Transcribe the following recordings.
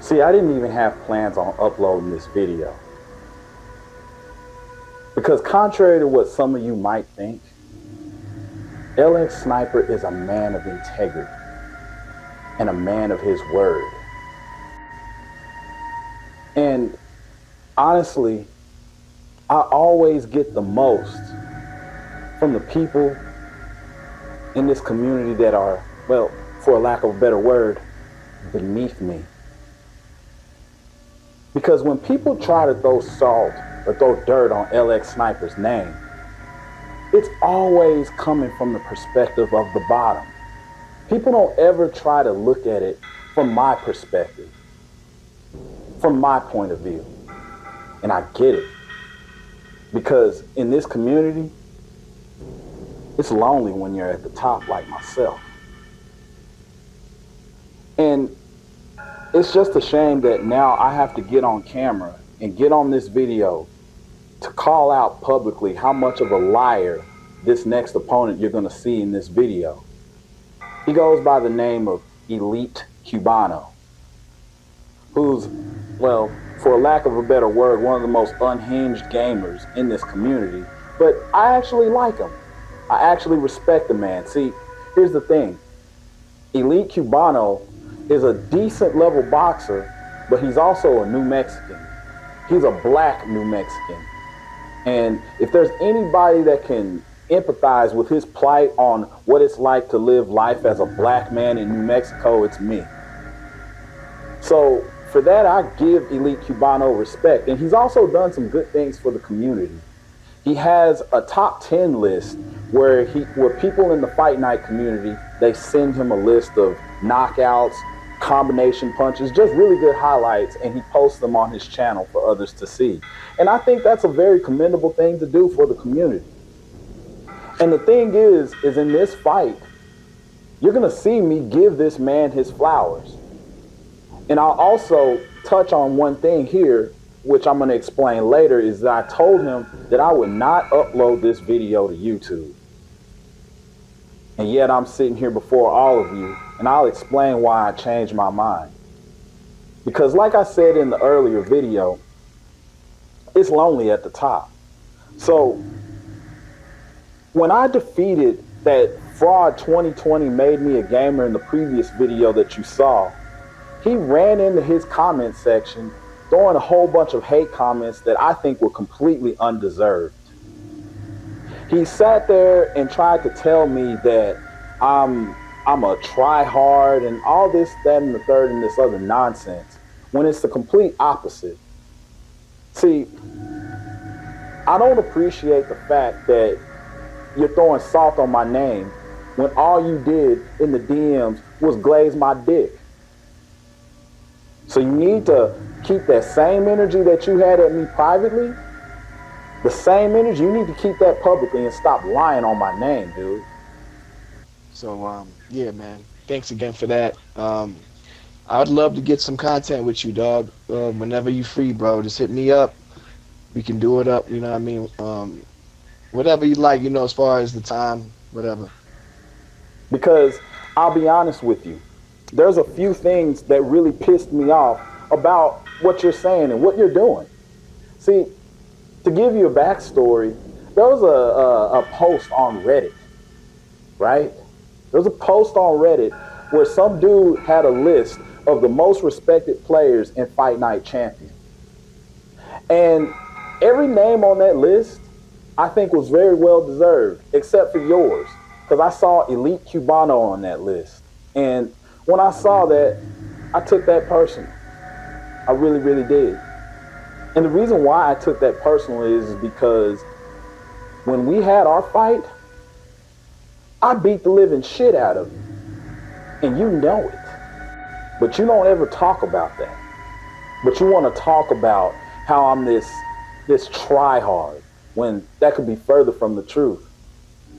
See, I didn't even have plans on uploading this video. Because contrary to what some of you might think, LX Sniper is a man of integrity and a man of his word. And honestly, I always get the most from the people in this community that are, well, for a lack of a better word, beneath me. Because when people try to throw salt or throw dirt on LX Sniper's name, it's always coming from the perspective of the bottom. People don't ever try to look at it from my perspective, from my point of view. And I get it. Because in this community, it's lonely when you're at the top like myself. And it's just a shame that now I have to get on camera and get on this video to call out publicly how much of a liar this next opponent you're gonna see in this video. He goes by the name of Elite Cubano, who's, well, for a lack of a better word, one of the most unhinged gamers in this community. But I actually like him. I actually respect the man. See, here's the thing. Elite Cubano is a decent level boxer, but he's also a New Mexican. He's a black New Mexican. And if there's anybody that can empathize with his plight on what it's like to live life as a black man in New Mexico, it's me. So for that, I give Elite Cubano respect. And he's also done some good things for the community. He has a top 10 list where people in the fight night community, they send him a list of knockouts, combination punches, just really good highlights, and he posts them on his channel for others to see. And I think that's a very commendable thing to do for the community. And the thing is in this fight, you're gonna see me give this man his flowers. And I'll also touch on one thing here, which I'm gonna explain later, is that I told him that I would not upload this video to YouTube. And yet I'm sitting here before all of you, and I'll explain why I changed my mind. Because like I said in the earlier video, it's lonely at the top. So when I defeated that fraud 2020 made me a gamer in the previous video that you saw, he ran into his comment section throwing a whole bunch of hate comments that I think were completely undeserved. He sat there and tried to tell me that I'm a try hard and all this, that, and the third, and this other nonsense, when it's the complete opposite. See, I don't appreciate the fact that you're throwing salt on my name when all you did in the DMs was glaze my dick. So you need to keep that same energy that you had at me privately, the same energy, you need to keep that publicly and stop lying on my name, dude. So, yeah, man, thanks again for that. I would love to get some content with you, dog. Whenever you free, bro, just hit me up. We can do it up, you know what I mean? Whatever you like, you know, as far as the time, whatever. Because I'll be honest with you, there's a few things that really pissed me off about what you're saying and what you're doing. See, to give you a backstory, there was a post on Reddit, right? There was a post on Reddit where some dude had a list of the most respected players in Fight Night Champion. And every name on that list, I think, was very well deserved, except for yours, because I saw Elite Cubano on that list. And when I saw that, I took that personal. I really, really did. And the reason why I took that personally is because when we had our fight, I beat the living shit out of you. And you know it. But you don't ever talk about that. But you want to talk about how I'm this try-hard, when that could be further from the truth.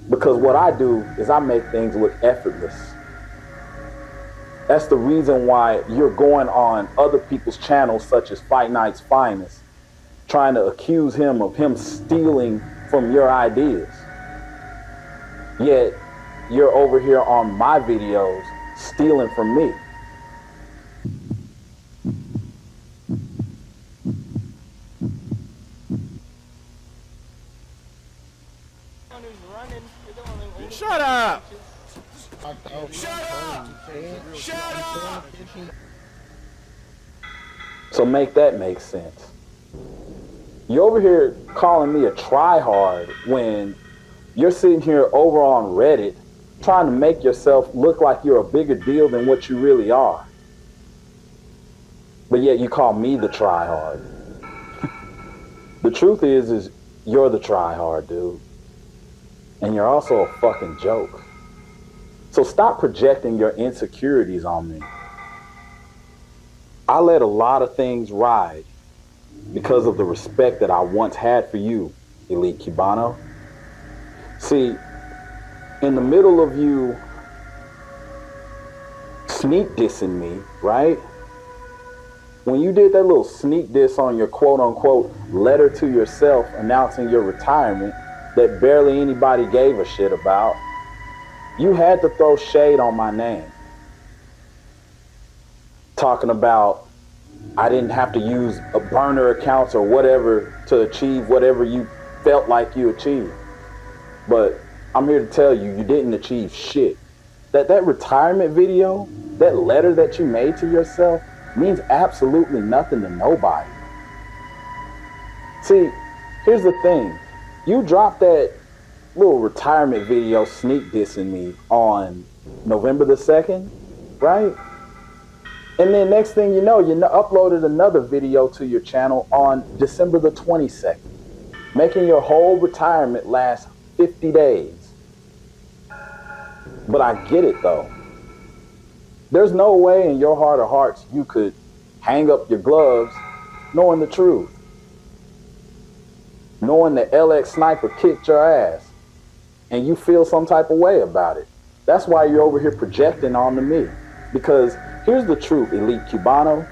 Because what I do is I make things look effortless. That's the reason why you're going on other people's channels, such as Fight Night's Finest, trying to accuse him of stealing from your ideas. Yet, you're over here on my videos stealing from me. Shut up! Shut up! Shut up! So make that make sense. You're over here calling me a tryhard when you're sitting here over on Reddit trying to make yourself look like you're a bigger deal than what you really are. But yet you call me the tryhard. The truth is you're the tryhard, dude. And you're also a fucking joke. So stop projecting your insecurities on me. I let a lot of things ride because of the respect that I once had for you, Elite Cubano. See, in the middle of you sneak dissing me, right? When you did that little sneak diss on your quote-unquote letter to yourself announcing your retirement that barely anybody gave a shit about, you had to throw shade on my name. Talking about I didn't have to use a burner accounts or whatever to achieve whatever you felt like you achieved. But I'm here to tell you, you didn't achieve shit. That retirement video, that letter that you made to yourself means absolutely nothing to nobody. See, here's the thing. You dropped that little retirement video sneak dissing me on November the 2nd, right? And then next thing you know, uploaded another video to your channel on December the 22nd, making your whole retirement last 50 days. But I get it though. There's no way in your heart of hearts you could hang up your gloves knowing the truth. Knowing that LX Sniper kicked your ass and you feel some type of way about it. That's why you're over here projecting onto me. Because here's the truth, Elite Cubano.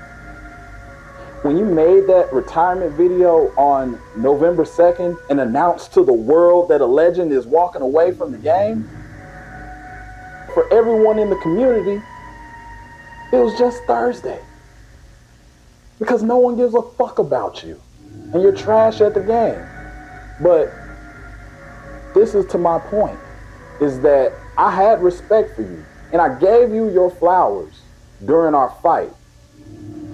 When you made that retirement video on November 2nd and announced to the world that a legend is walking away from the game, for everyone in the community, it was just Thursday. Because no one gives a fuck about you. And you're trash at the game. But this is to my point, is that I had respect for you. And I gave you your flowers during our fight.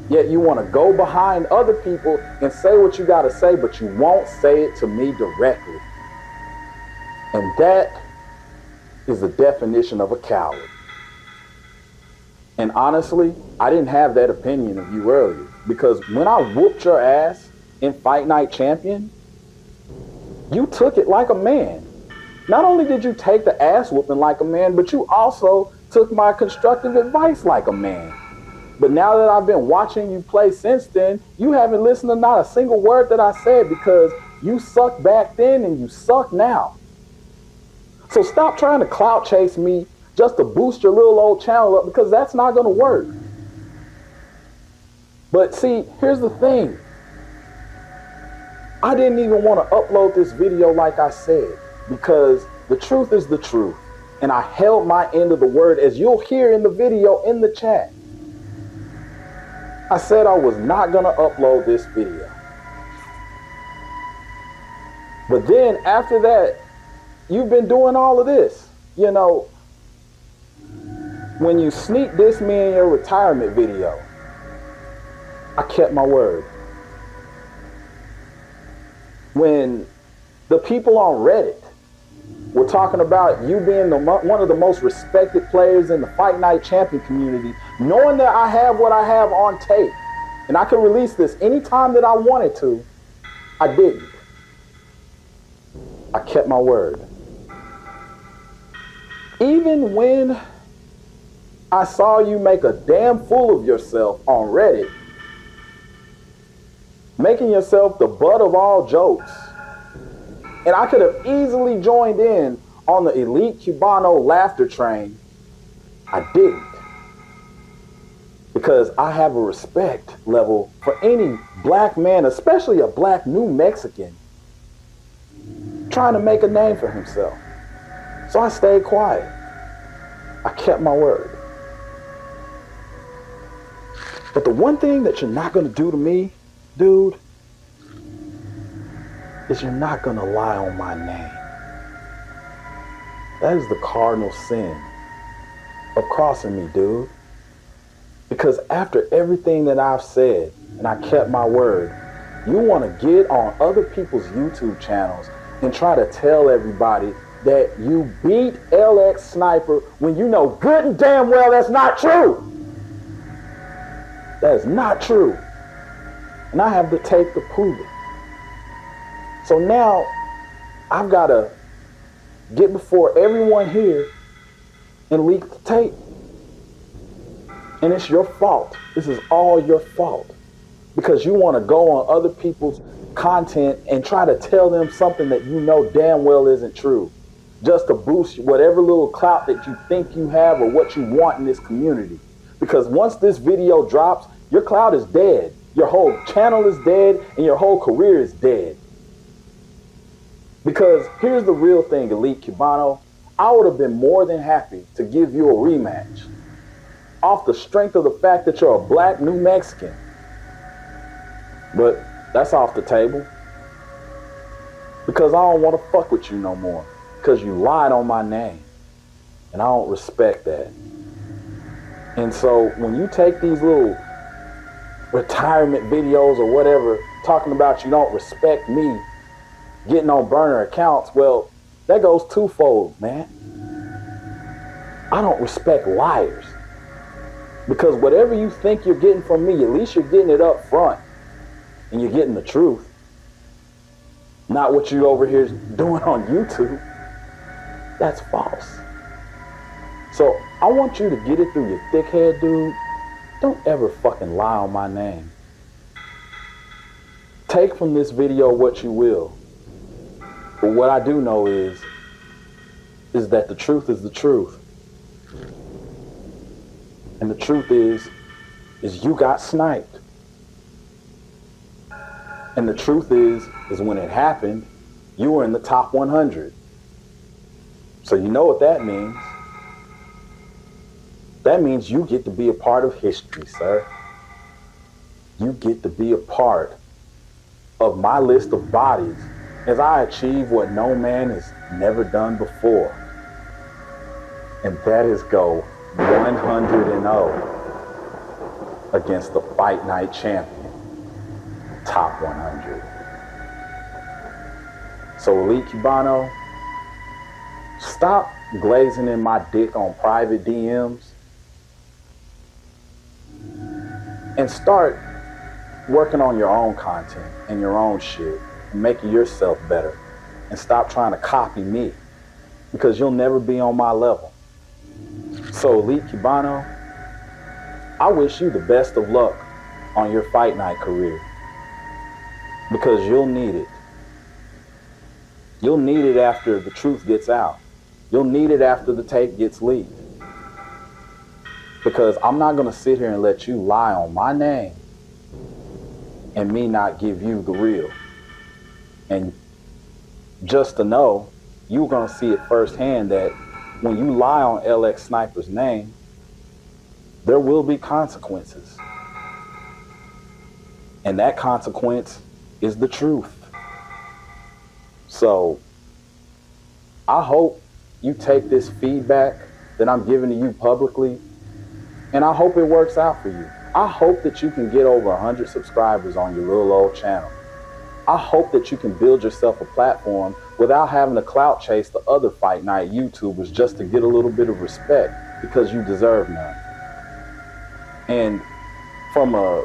Yet you want to go behind other people and say what you got to say, but you won't say it to me directly. And that is the definition of a coward. And honestly, I didn't have that opinion of you earlier, because when I whooped your ass in Fight Night Champion, you took it like a man. Not only did you take the ass whooping like a man, but you also took my constructive advice like a man. But now that I've been watching you play since then, you haven't listened to not a single word that I said, because you sucked back then and you suck now. So stop trying to clout chase me just to boost your little old channel up, because that's not going to work. But see, here's the thing. I didn't even want to upload this video like I said, because the truth is the truth. And I held my end of the word, as you'll hear in the video in the chat. I said I was not going to upload this video. But then after that, you've been doing all of this. You know, when you sneak diss me in your retirement video, I kept my word. When the people on Reddit were talking about you being one of the most respected players in the Fight Night Champion community, knowing that I have what I have on tape, And I could release this anytime that I wanted to. I didn't. I kept my word. Even when I saw you make a damn fool of yourself on Reddit, making yourself the butt of all jokes, and I could have easily joined in on the Elite Cubano laughter train, I didn't. Because I have a respect level for any black man, especially a black New Mexican, trying to make a name for himself. So I stayed quiet. I kept my word. But the one thing that you're not going to do to me, dude, is you're not going to lie on my name. That is the cardinal sin of crossing me, dude. Because after everything that I've said, and I kept my word, you want to get on other people's YouTube channels and try to tell everybody that you beat LX Sniper when you know good and damn well that's not true. That is not true. And I have the tape to prove it. So now I've got to get before everyone here and leak the tape. And it's your fault. This is all your fault. Because you want to go on other people's content and try to tell them something that you know damn well isn't true. Just to boost whatever little clout that you think you have or what you want in this community. Because once this video drops, your clout is dead. Your whole channel is dead and your whole career is dead. Because here's the real thing, Elite Cubano. I would have been more than happy to give you a rematch off the strength of the fact that you're a black New Mexican. But that's off the table. Because I don't want to fuck with you no more. Because you lied on my name. And I don't respect that. And so when you take these little retirement videos or whatever, talking about you don't respect me, getting on burner accounts, well, that goes twofold, man. I don't respect liars. Because whatever you think you're getting from me, at least you're getting it up front. And you're getting the truth. Not what you over here doing on YouTube. That's false. So I want you to get it through your thick head, dude. Don't ever fucking lie on my name. Take from this video what you will. But what I do know is that the truth is the truth. And the truth is you got sniped. And the truth is when it happened, you were in the top 100. So you know what that means. That means you get to be a part of history, sir. You get to be a part of my list of bodies as I achieve what no man has never done before. And that is go 100-0 against the Fight Night champion, top 100. So Elite Cubano, stop glazing in my dick on private DMs and start working on your own content and your own shit and making yourself better, and stop trying to copy me, because you'll never be on my level. So Elite Cubano, I wish you the best of luck on your Fight Night career, because you'll need it. You'll need it after the truth gets out. You'll need it after the tape gets leaked. Because I'm not going to sit here and let you lie on my name and me not give you the real. And just to know, you're going to see it firsthand that when you lie on LX Sniper's name, there will be consequences. And that consequence is the truth. So I hope you take this feedback that I'm giving to you publicly, and I hope it works out for you. I hope that you can get over 100 subscribers on your little old channel. I hope that you can build yourself a platform without having to clout chase the other Fight Night YouTubers just to get a little bit of respect, because you deserve none. And from a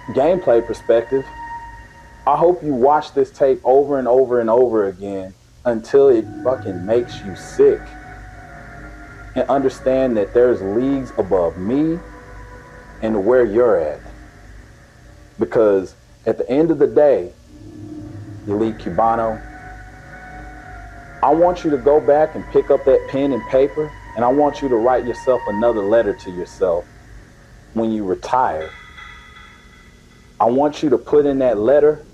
gameplay perspective, I hope you watch this tape over and over and over again until it fucking makes you sick. And understand that there's leagues above me and where you're at. Because at the end of the day, Elite Cubano, I want you to go back and pick up that pen and paper, and I want you to write yourself another letter to yourself when you retire. I want you to put in that letter,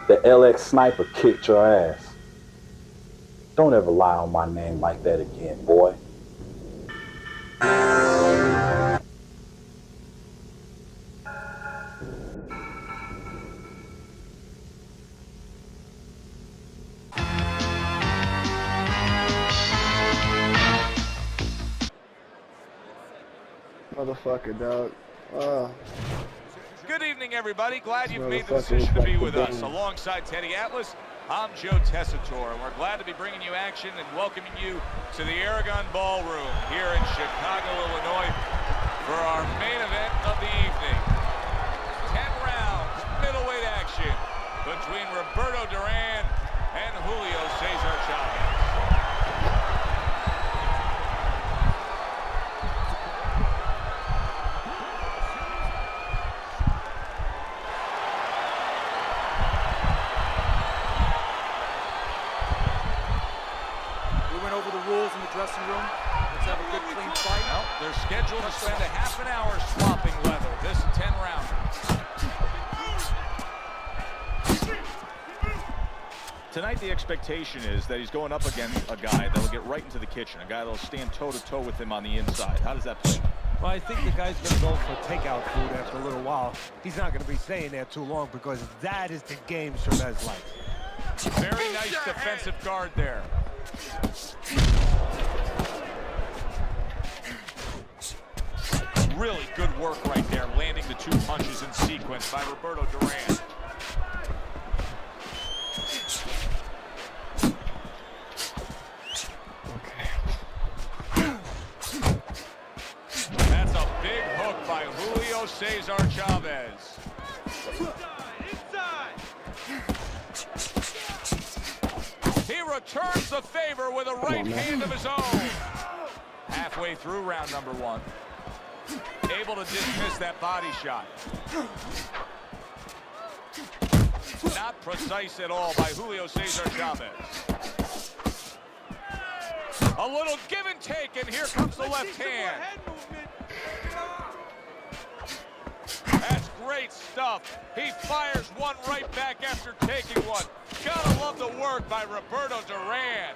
the LX sniper kicked your ass. Don't ever lie on my name like that again, boy. Motherfucker, dog. Good evening, everybody. Glad you've made the decision to be with us. Alongside Teddy Atlas, I'm Joe Tessitore, and we're glad to be bringing you action and welcoming you to the Aragon Ballroom here in Chicago, Illinois, for our main event of the evening. 10 rounds, middleweight action between Roberto Duran and Julio Cesar Chavez. In the dressing room. Let's have a good clean fight. Well, they're scheduled to spend a half an hour swapping leather. This 10 rounder. Tonight the expectation is that he's going up against a guy that'll get right into the kitchen, a guy that'll stand toe-to-toe with him on the inside. How does that play? Well, I think the guy's going to go for takeout food after a little while. He's not going to be staying there too long because that is the game Chavez likes. Very nice defensive guard there. Really good work right there, landing the 2 punches in sequence by Roberto Duran. That's a big hook by Julio Cesar Chavez. He returns the favor with a right hand of his own. Halfway through round number 1. Able to dismiss that body shot. Not precise at all by Julio Cesar Chavez. A little give and take, and here comes the left hand. That's great stuff. He fires one right back after taking one. Gotta love the work by Roberto Duran.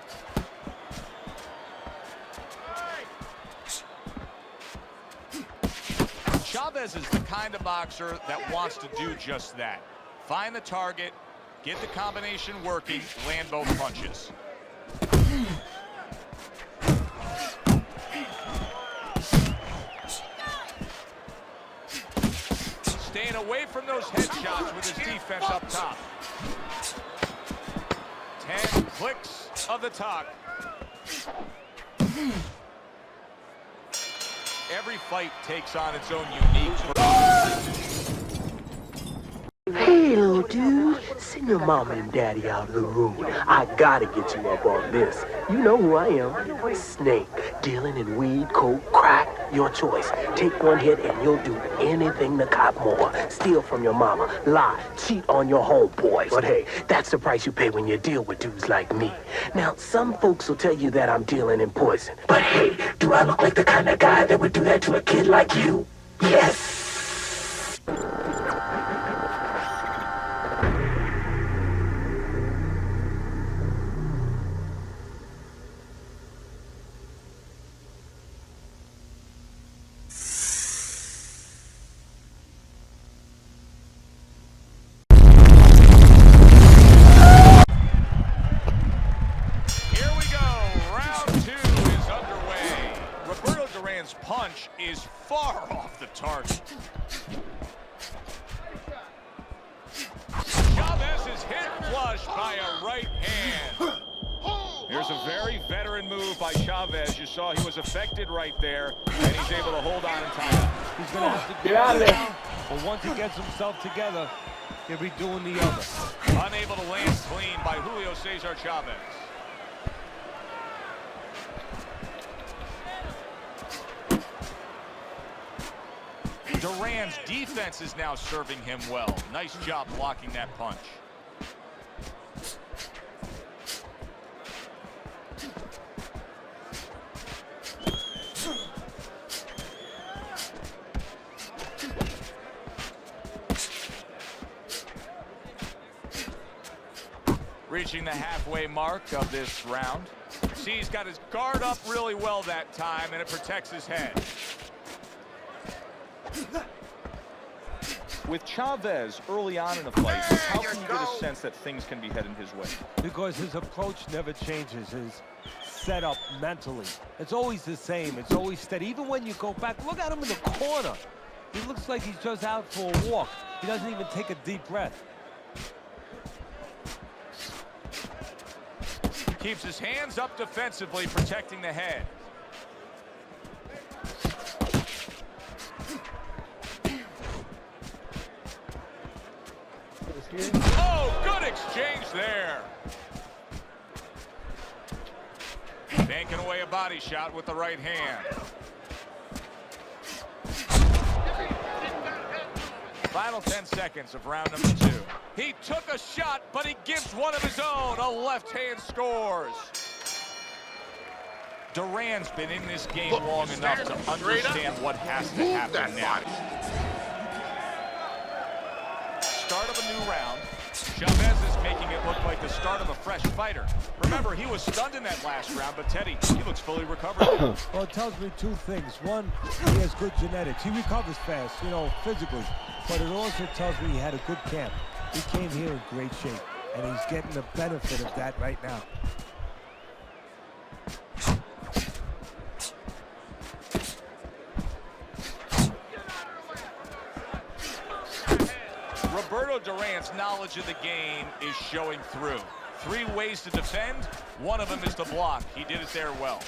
Chavez is the kind of boxer that wants to do just that. Find the target, get the combination working, land both punches. Staying away from those headshots with his defense up top. 10 clicks of the talk. Every fight takes on its own unique. Hey, little dude, send your mama and daddy out of the room. I gotta get you up on this. You know who I am. Snake, dealing in weed, coke, crack, your choice. Take one hit and you'll do anything to cop more. Steal from your mama, lie, cheat on your homeboys. But hey, that's the price you pay when you deal with dudes like me. Now, some folks will tell you that I'm dealing in poison. But hey, do I look like the kind of guy that would do that to a kid like you? Yes. Punch is far off the target. Chavez is hit flush by a right hand. Here's a very veteran move by Chavez. You saw he was affected right there, and he's able to hold on and tie up. He's going to have to Get out of there. But once he gets himself together, he'll be doing the other. Unable to land clean by Julio Cesar Chavez. Duran's defense is now serving him well. Nice job blocking that punch. Reaching the halfway mark of this round. See, he's got his guard up really well that time, and it protects his head. With Chavez early on in a fight, how can you get a sense that things can be heading his way? Because his approach never changes, his setup mentally. It's always the same. It's always steady. Even when you go back, look at him in the corner. He looks like he's just out for a walk. He doesn't even take a deep breath. Keeps his hands up defensively, protecting the head. Oh, good exchange there. Banking away a body shot with the right hand. Final 10 seconds of round number 2. He took a shot, but he gives one of his own. A left hand scores. Duran's been in this game long enough to understand what has to happen now. Start of a new round. Chavez is making it look like the start of a fresh fighter. Remember, he was stunned in that last round, but Teddy, he looks fully recovered. Well, it tells me two things. One, he has good genetics. He recovers fast, you know, physically. But it also tells me he had a good camp. He came here in great shape, and he's getting the benefit of that right now. Roberto Duran's knowledge of the game is showing through. 3 ways to defend. One of them is to block. He did it there well.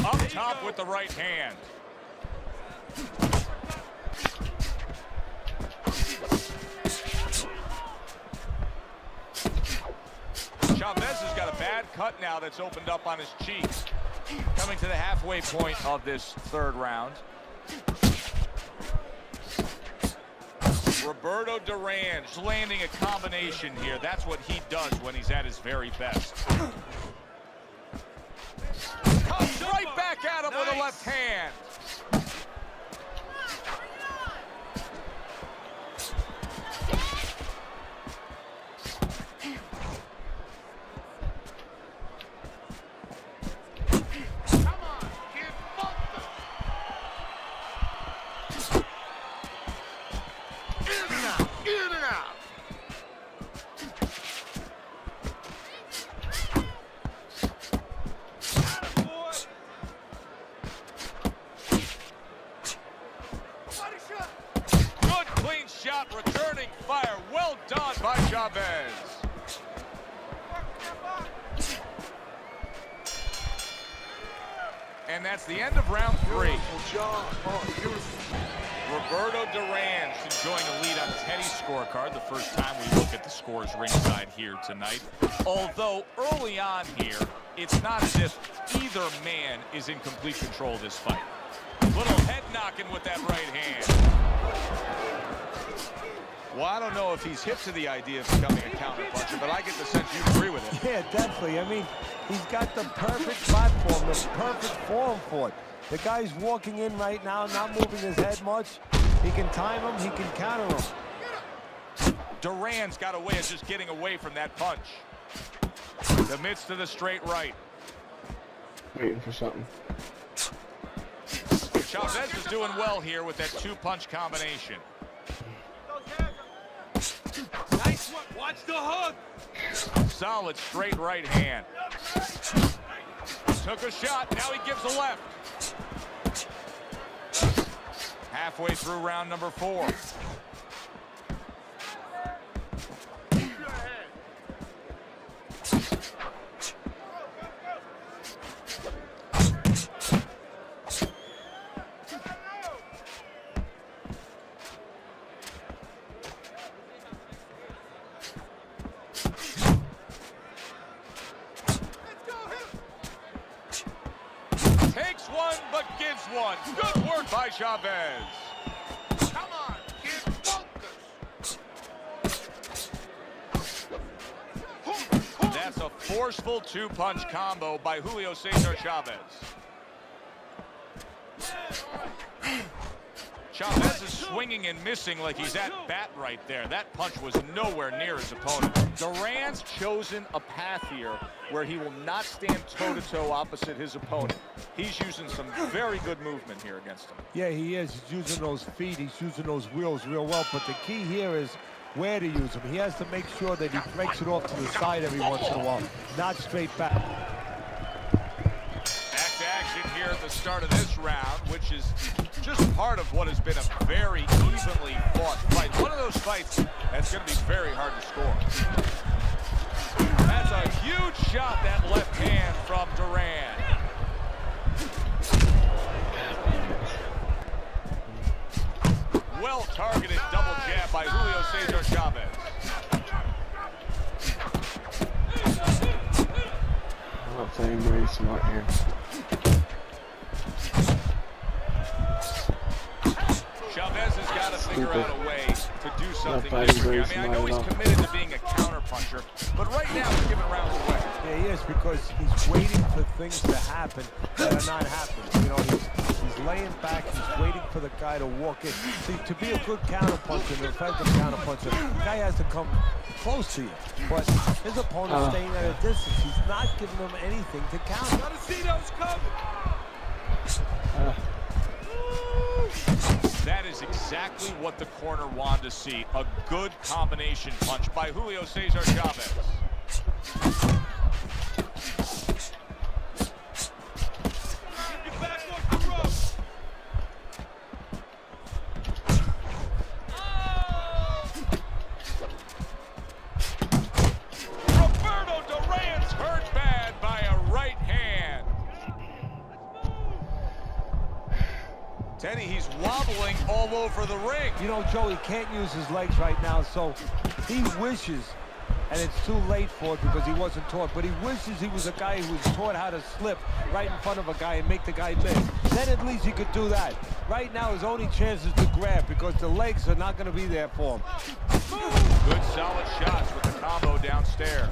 Up top with the right hand. Chavez has got a bad cut now that's opened up on his cheek. Coming to the halfway point of this 3rd round. Roberto Duran landing a combination here. That's what he does when he's at his very best. Comes right back at him with a left hand. Returning fire. Well done by Chavez. And that's the end of round 3. Roberto Duran's enjoying a lead on Teddy's scorecard. The first time we look at the scores ringside here tonight. Although early on here, it's not as if either man is in complete control of this fight. Little head knocking with that right hand. Well, I don't know if he's hip to the idea of becoming a counterpuncher, but I get the sense you agree with it. Yeah, definitely. I mean, he's got the perfect platform, the perfect form for it. The guy's walking in right now, not moving his head much. He can time him, he can counter him. Duran's got a way of just getting away from that punch. The midst of the straight right. Waiting for something. Chavez is doing well here with that 2-punch combination. Nice one. Watch the hook. Solid straight right hand. Took a shot. Now he gives a left. Halfway through round number 4. one. Good work by Chavez. Come on, kid, focus. That's a forceful two-punch combo by Julio Cesar Chavez. Chavez is swinging and missing like he's at bat right there. That punch was nowhere near his opponent. Duran's chosen a path here where he will not stand toe-to-toe opposite his opponent. He's using some very good movement here against him. Yeah, he is. He's using those feet. He's using those wheels real well. But the key here is where to use them. He has to make sure that he breaks it off to the side every once in a while, not straight back. Back to action here at the start of this round, which is just part of what has been a very evenly fought fight. One of those fights that's going to be very hard to score. That's a huge shot, that left hand from Duran. Well-targeted double jab by Julio Cesar Chavez. I'm not playing very smart here. Chavez has got to figure out a way to do something different. I mean, I know he's committed to being a counterpuncher, but right now he's giving rounds away. Yeah, he is, because he's waiting for things to happen that are not happening. You know, he's laying back, he's waiting for the guy to walk in. See, to be a good counterpuncher, an effective counterpuncher, the guy has to come close to you. But his opponent's staying at a distance. He's not giving him anything to counter. Gotta see those coming. That is exactly what the corner wanted to see. A good combination punch by Julio Cesar Chavez. Get back off the ropes. Roberto Duran's hurt bad by a right hand. Teddy, he's wobbling all over the ring. You know, Joe, he can't use his legs right now, so he wishes, and it's too late for it because he wasn't taught, but he wishes he was a guy who was taught how to slip right in front of a guy and make the guy miss. Then at least he could do that. Right now, his only chance is to grab because the legs are not going to be there for him. Good solid shots with the combo downstairs.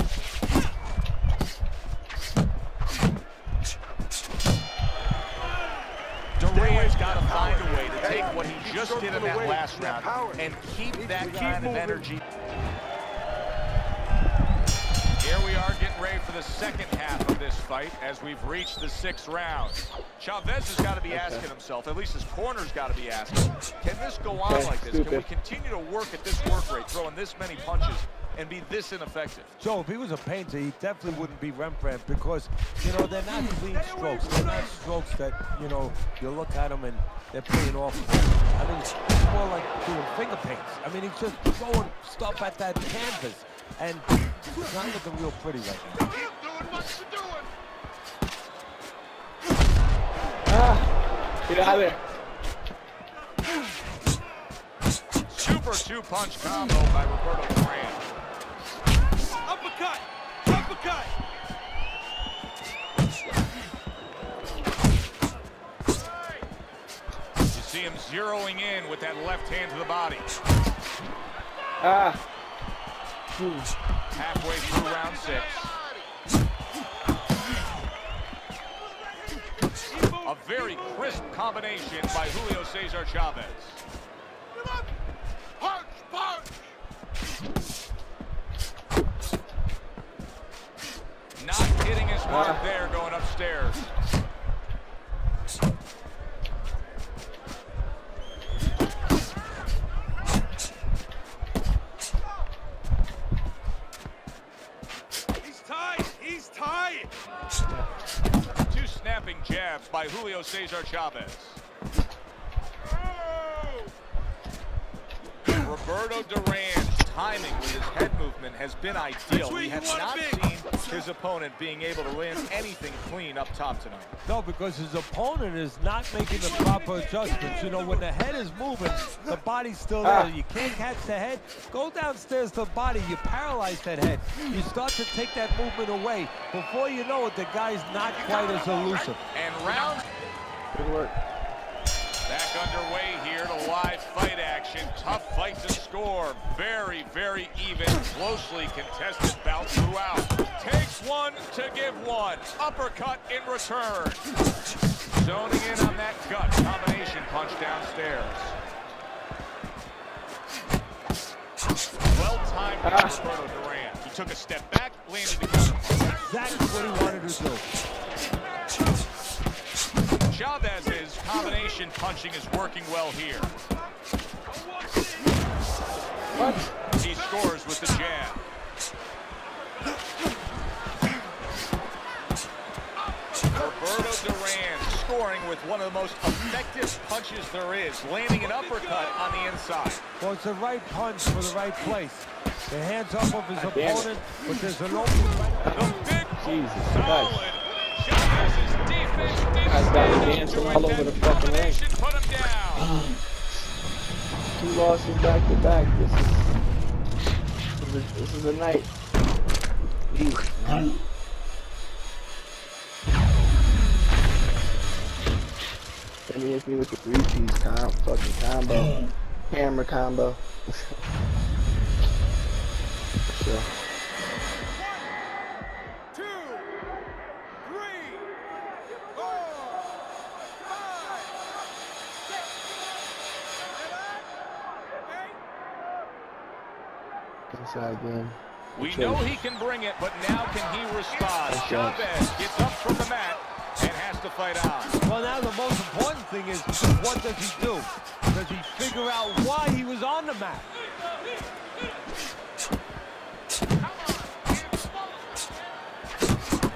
Duran's got to find a way to take what he just did in that last round and keep that kind of energy. Here we are getting ready for the second half of this fight as we've reached the 6th round. Chavez has got to be asking himself, at least his corner's got to be asking, can this go on like this? Can we continue to work at this work rate, throwing this many punches and be this ineffective? Joe, if he was a painter, he definitely wouldn't be Rembrandt because, you know, they're not clean strokes. They're not strokes that, you know, you look at them and they're paying off. I mean, it's more like doing finger paints. I mean, he's just throwing stuff at that canvas, and it's not looking real pretty right now. Keep doing what you're doing. Get out of there. Super two-punch combo by Roberto Duran. Uppercut! Uppercut! You see him zeroing in with that left hand to the body. Halfway through round 6. A very crisp combination by Julio Cesar Chavez. Punch! Punch! Not hitting his mark there going upstairs. He's tied! He's tied! Two snapping jabs by Julio Cesar Chavez. Roberto Duran's timing with his head movement has been ideal. We have not seen his opponent being able to land anything clean up top tonight. No, because his opponent is not making the proper adjustments. You know, when the head is moving, the body's still there. You can't catch the head. Go downstairs to the body. You paralyze that head. You start to take that movement away. Before you know it, the guy's not quite as elusive. And round. Good work. back underway here to live fight action. Tough fight to score. Very, very even, closely contested bout throughout. Takes one to give one. Uppercut in return. Zoning in on that gut. Combination punch downstairs. Well-timed by Roberto Duran. He took a step back, landed the counter. Exactly what he wanted to do. Chavez's combination punching is working well here. What? He scores with the jab. Roberto Duran scoring with one of the most effective punches there is, landing an uppercut on the inside. Well, it's the right punch for the right place. The hands up of his opponent, but there's an opening right up. The big Jesus solid. Christ. Chavez's defense didn't Guy's got stand him up dancing to all it. over That the fucking ring. combination put him down. 2 losses back to back. This is a night. Easy, man. Then he hits me with the 3-piece fucking combo. Hammer combo. Sure. 2, 3, 4, 5, 6, 7, 8. Inside game. We know he can bring it, but now can he respond? Chavez gets up from the mat and has to fight on. Well, now the most important thing is, what does he do? Does he figure out why he was on the mat?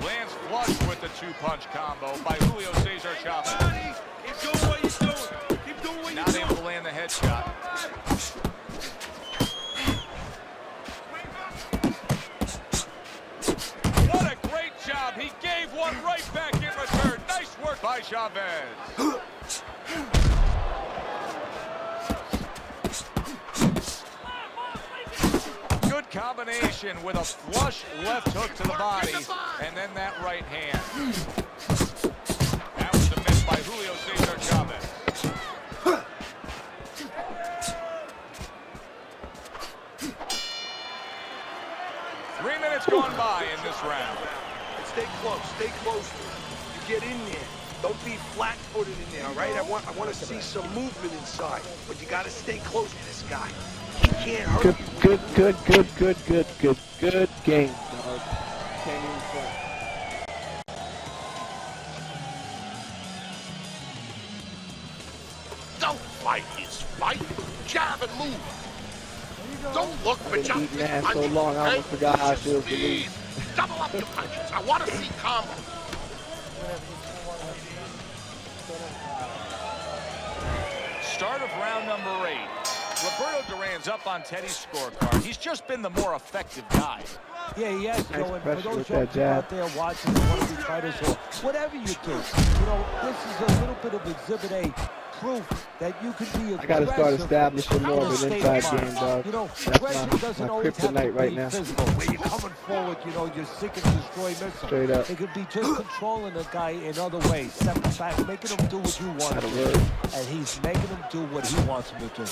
Lands flush with the 2-punch combo by Julio Cesar Chavez. Keep doing what you're doing. Keep doing what you're Not doing. able to land the headshot. What a great job. He gave one right back in return. Nice work by Chavez. Good combination with a flush left hook to the body, and then that right hand. That was a miss by Julio Cesar Chavez. Three minutes gone by in this round. Stay close. Stay close to him. You get in there. Don't be flat-footed in there, all right? I want to see some movement inside, but you got to stay close to this guy. He can't hurt you. Good game, dog. Can't even front. Don't fight his fight. Jab and move. Don't look for Been just eating big ass so punches, long, I okay? almost forgot how it feels to lose. Please, double up your punches. I want to see combos. Start of round number 8. Roberto Duran's up on Teddy's scorecard. He's just been the more effective guy. Yeah, he has. You Nice know, and for pressure those with young that people jab. out there watching that want to be fighters or whatever you do, you know, this is a little bit of Exhibit A proof that you can be aggressive. I gotta start establishing more of an inside game, dog. You know, That's aggression my doesn't always have to kryptonite be right now. physical. Where you're coming forward, you know, you're seek and destroy missile. Straight up. It could be just controlling a guy in other ways, stepping back, making him do what you want Not a him to word. do, and he's making him do what he wants him to do.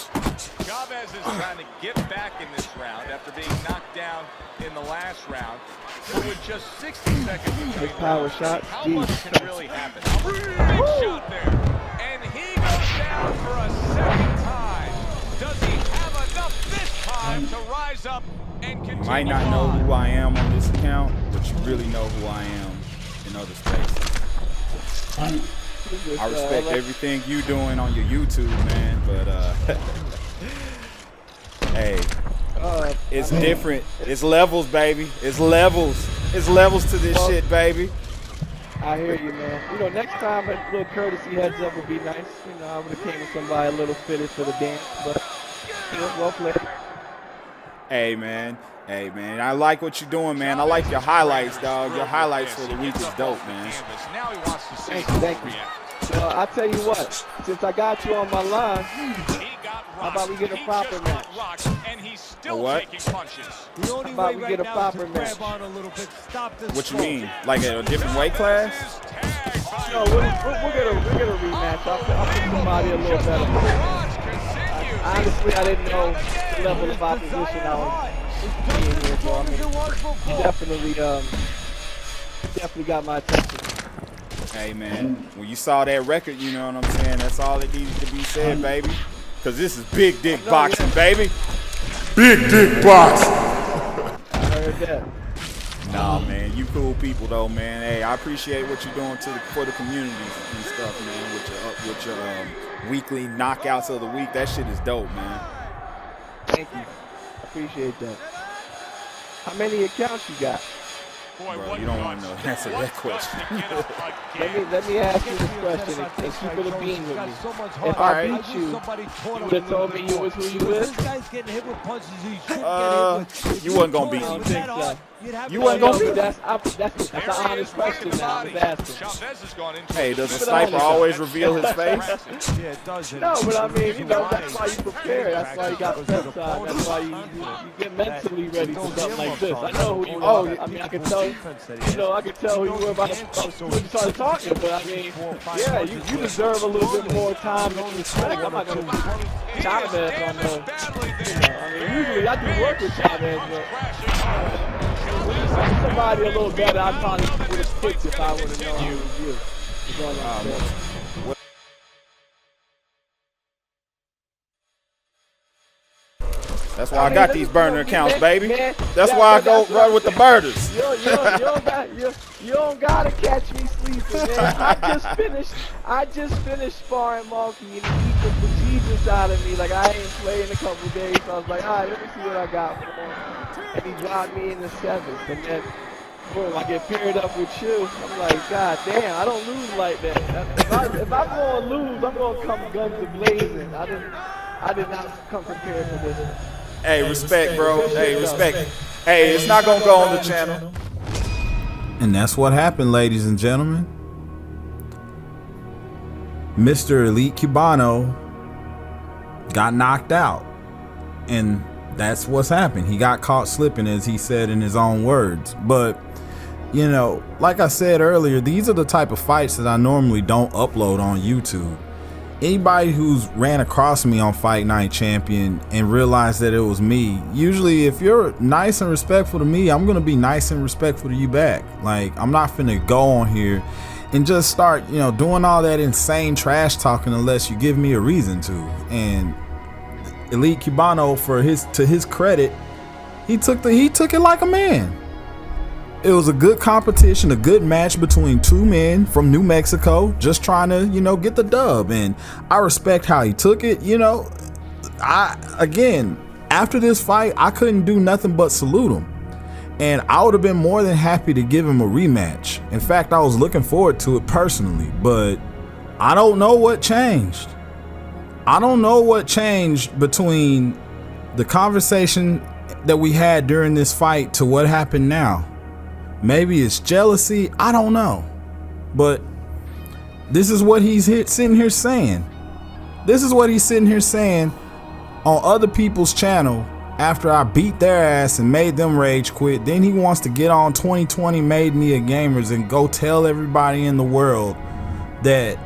Chavez is trying to get back in this round after being knocked down in the last round. So with just 60 seconds between power rounds, shots, how geez. much can really happen? Big shot there. And he goes down for a second time. Does he have enough this time to rise up and continue? You might not know on? who I am on this account, but you really know who I am in other spaces. I respect everything you doing on your YouTube, man, but hey, it's different. It's levels, baby. It's levels. It's levels to this shit, baby. I hear you, man. You know, next time a little courtesy heads up would be nice. You know, I would have came with somebody a little fitted for the dance, but you know, well played. Hey, man. Hey, man. I like what you're doing, man. I like your highlights, dog. Your highlights for the week is dope, man. Now he wants to see Thank you. reaction. I'll tell you what. Since I got you on my line, He got rocks. How about we get a proper just match? rocks, and he's still what? taking punches. The only about way we right get a now proper is to match? grab on a little bit, stop this What you stroke. mean? Like a different weight class? No, we're gonna rematch. I'll put somebody a little better. Honestly, I didn't know the level of opposition I was being here for. I mean, he definitely got my attention. Hey, man, when you saw that record, you know what I'm saying? That's all that needed to be said, baby. Because this is big dick boxing, baby. Big dick boxing. I heard that. Nah, man, you cool people, though, man. Hey, I appreciate what you're doing for the communities and stuff, man, with your weekly knockouts of the week. That shit is dope, man. Thank you. I appreciate that. How many accounts you got? Bro, you don't want to know the answer to that question. let me ask you this question and keep it a bean with me. If I beat you, you would have told me you was who you is? You wasn't gonna beat I don't me. think so. You wasn't gonna beat me. That's an honest question now. I'm asking. Hey, does a sniper always reveal his face? Yeah, it does. No, but I mean, you know, that's why you prepare. That's why you got prep time. That's why you get mentally ready for something like this. I know who you are. I mean, I can tell. You know, I can tell who you were about when you started talking. But I mean, yeah, you deserve a little bit more time and respect. I'm not gonna Chavez on the. I mean, usually I do work with Chavez, but when you say somebody a little better, I probably would have picked if I would have known it was you. Is all I'm saying. That's why I got these burner accounts, baby. That's why I go run with the burners. You don't gotta catch me sleeping, man. I just finished sparring Monkey, and he beat the bejesus out of me. Like, I ain't played in a couple days, so I was like, all right, let me see what I got for him. And he dropped me in the 7th, and then boom, I get paired up with you. I'm like, God damn, I don't lose like that. If I'm gonna lose, I'm gonna come guns a-blazing. I did not come prepared for this. Hey, respect, bro. Hey, respect. Hey, it's not gonna go on the channel. And that's what happened, ladies and gentlemen. Mr. Elite Cubano got knocked out. And that's what's happened. He got caught slipping, as he said in his own words. But, you know, like I said earlier, these are the type of fights that I normally don't upload on YouTube. Anybody who's ran across me on Fight Night Champion and realized that it was me, usually if you're nice and respectful to me, I'm gonna be nice and respectful to you back. Like, I'm not finna go on here and just start, you know, doing all that insane trash talking unless you give me a reason to. And Elite Cubano, to his credit, he took it like a man. It was a good competition, a good match between two men from New Mexico, just trying to, you know, get the dub. And I respect how he took it. You know, again, after this fight, I couldn't do nothing but salute him. And I would have been more than happy to give him a rematch. In fact, I was looking forward to it personally, but I don't know what changed. I don't know what changed between the conversation that we had during this fight to what happened now. Maybe it's jealousy, I don't know. But this is what he's sitting here saying. This is what he's sitting here saying on other people's channel after I beat their ass and made them rage quit. Then he wants to get on 2020 Made Me a Gamers and go tell everybody in the world that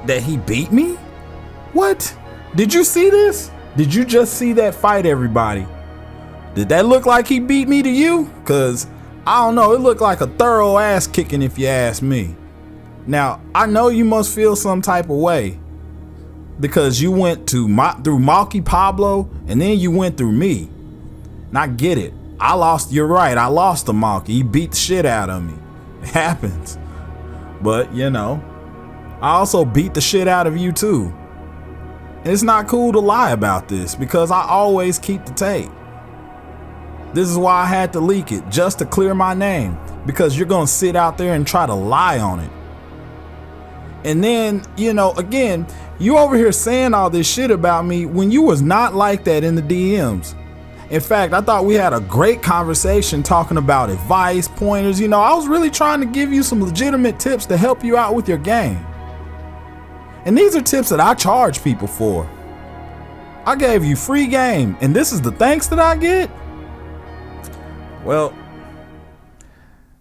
he beat me? What? Did you see this? Did you just see that fight, everybody? Did that look like he beat me to you? Cause I don't know, it looked like a thorough ass kicking if you ask me. Now, I know you must feel some type of way because you went through Malky Pablo and then you went through me. And I get it. You're right, I lost to Malky. He beat the shit out of me. It happens. But, you know, I also beat the shit out of you too. And it's not cool to lie about this because I always keep the tape. This is why I had to leak it, just to clear my name, because you're gonna sit out there and try to lie on it. And then, you know, again, you over here saying all this shit about me when you was not like that in the DMs. In fact, I thought we had a great conversation talking about advice, pointers. You know, I was really trying to give you some legitimate tips to help you out with your game. And these are tips that I charge people for. I gave you free game, and this is the thanks that I get? Well,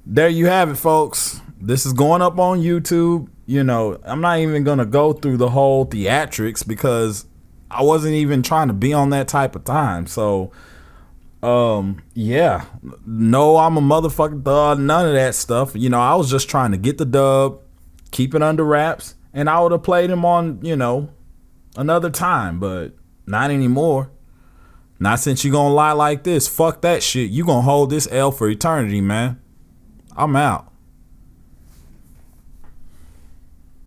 there you have it, folks. This is going up on YouTube. You know, I'm not even going to go through the whole theatrics because I wasn't even trying to be on that type of time. So, yeah. No, I'm a motherfucking thug. None of that stuff. You know, I was just trying to get the dub, keep it under wraps, and I would have played him on, you know, another time, but not anymore. Not since you gonna lie like this. Fuck that shit. You gonna hold this L for eternity, man. I'm out.